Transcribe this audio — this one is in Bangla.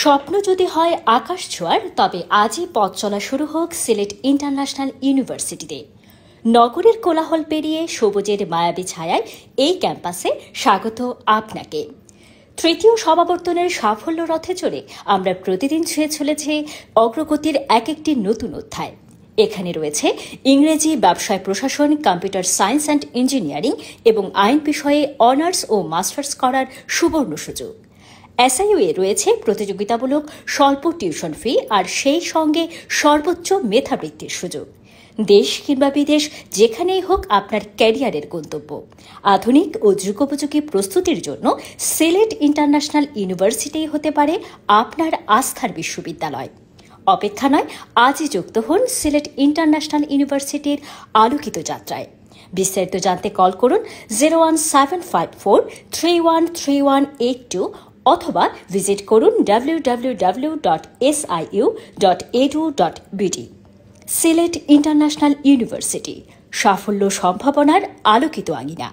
স্বপ্ন যদি হয় আকাশ ছোঁয়ার, তবে আজই পথ চলা শুরু হোক সিলেট ইন্টারন্যাশনাল ইউনিভার্সিটিতে। নগরের কোলাহল পেরিয়ে সবুজের মায়াবী ছায়ায় এই ক্যাম্পাসে স্বাগত আপনাকে। তৃতীয় সমাবর্তনের সাফল্য রথে চড়ে আমরা প্রতিদিন ছুঁয়ে চলেছি অগ্রগতির এক একটি নতুন অধ্যায়। এখানে রয়েছে ইংরেজি, ব্যবসায় প্রশাসন, কম্পিউটার সায়েন্স অ্যান্ড ইঞ্জিনিয়ারিং এবং আইন বিষয়ে অনার্স ও মাস্টার্স করার সুবর্ণ সুযোগ। এসআইইউ-এ রয়েছে প্রতিযোগিতামূলক স্বল্প টিউশন ফি আর সেই সঙ্গে সর্বোচ্চ মেধাবৃত্তির সুযোগ। দেশ কিংবা বিদেশ যেখানেই হোক আপনার ক্যারিয়ারের গন্তব্য। আধুনিক ও যুগোপযোগী প্রস্তুতির জন্য সিলেট ইন্টারন্যাশনাল ইউনিভার্সিটি হতে পারে আপনার আস্থার বিশ্ববিদ্যালয়। অপেক্ষা নয়, আজই যুক্ত হন সিলেট ইন্টারন্যাশনাল ইউনিভার্সিটির আলোকিত যাত্রায়। বিস্তারিত জানতে কল করুন 01754313182 অথবা ভিজিট করুন www.siu.edu.bd। সিলেট ইন্টারন্যাশনাল ইউনিভার্সিটি, সাফল্য সম্ভাবনার আলোকিত আঙিনা।